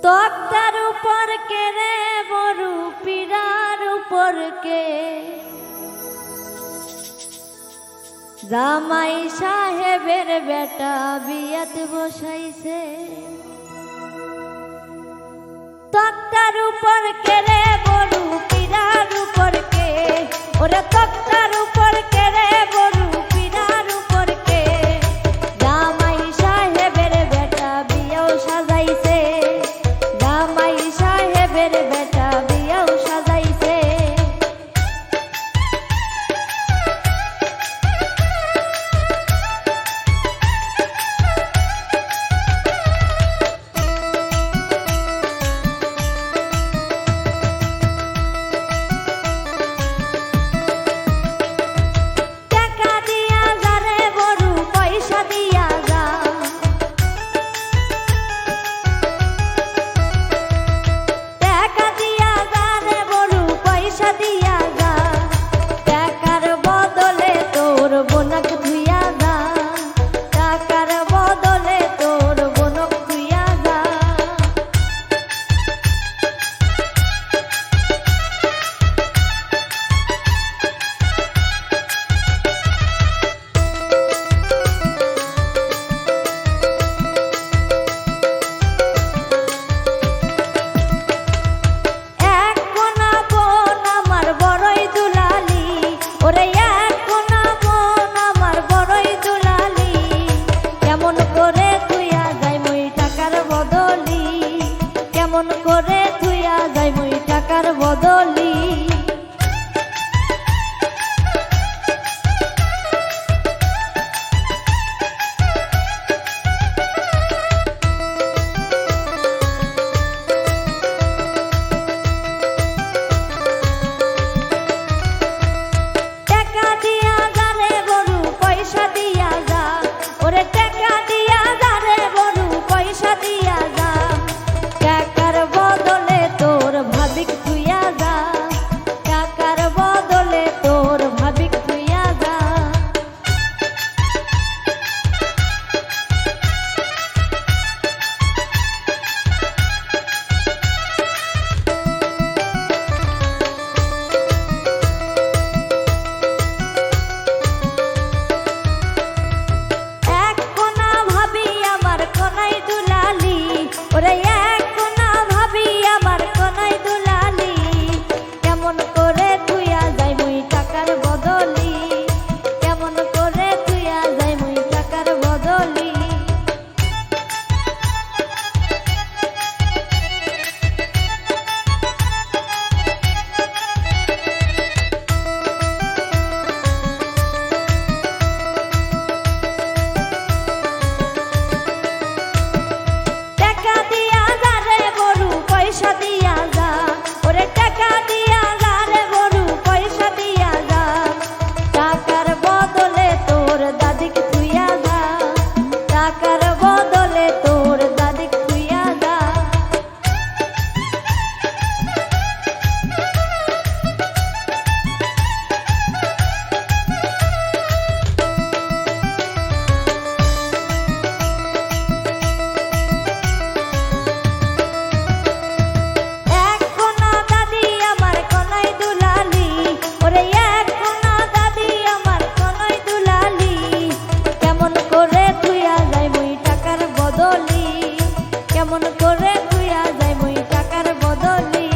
তক্তার উপর কে রে বড়ু পীড়ার উপর কে জামাই সাহেবের বেটা বিয়াতে বসাইছে। তক্তার উপর কে রে বড়ু পীড়ার উপর কে, ওরে তক্তার উপর কে রে বড়ু পীড়ার উপর কে জামাই সাহেবের বেটা বিয়াও সাজাইছে। জামাই সাহেবের বেটা বিয়াও সাজাইছে। কেমন করে থুইয়া যাই মই টাকার বদলি। টাকা দিয়া যা রে বড়ু পয়সা দিয়া যা, ওরে টাকা দিয়া যা রে বড়ু পয়সা দিয়া যা। টাকার বদলে তোর ভাবিক থুইয়া যা, টাকার বদলে তোর ভাবিক থুইয়া যা। এক কোনা ভাবি আমার কোনাই দুলালি, ওরে এক কোনা ভাবি আমার কোনাই দুলালি। কেমন করে থুইয়া যাই মই টাকার বদলি, কেমন করে থুইয়া যাই মই টাকার বদলি। টাকা দিয়া যা রে বড়ু পয়সা দিয়া যা, ওরে টাকা দিয়া যা রে বড়ু পয়সা দিয়া যা। টাকার বদলে তোর দাদিক থুইয়া যা, টাকার বদলে তোর দাদিক থুইয়া যা। এক কোনা দাদি আমার কোনাই দুলালি, ওরে এক কোনা দাদি আমার কোনাই দুলালি। কেমন করে থুইয়া যাই মই টাকার বদলি, কেমন করে থুইয়া যাই মই টাকার বদলি।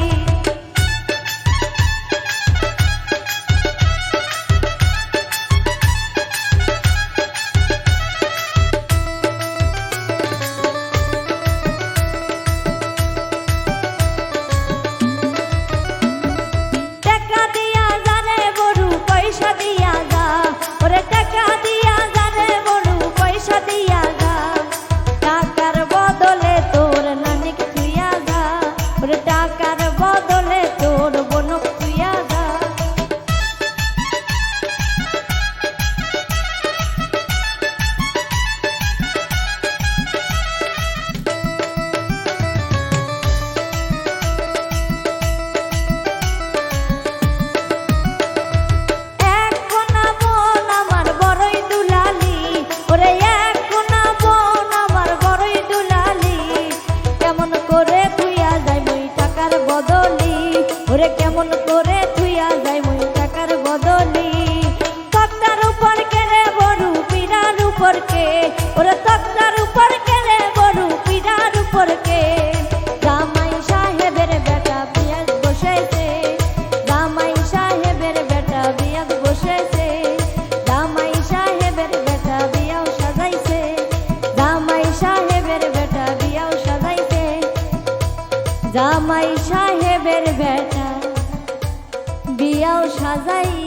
টাকা দিয়া যা রে বড়ু পয়সা দিয়া যা, ওরে টাকা দিয়া যা রে বড়ু পয়সা দিয়া যা। টাকার বদলে তোর নানিক ওরে তক্তার উপর কে রে বড়ু পিড়ার উপর কে জামাই সাহেবের বেটা বিয়াত বসেছে জামাই সাহেবের বেটা বিয়াত বসেছে জামাই সাহেবের বেটা বিয়াও সাজাইছে জামাই সাহেবের বেটা বিয়াও সাজাইছে জামাই সাহেবের বেটা বিয়াও সাজাই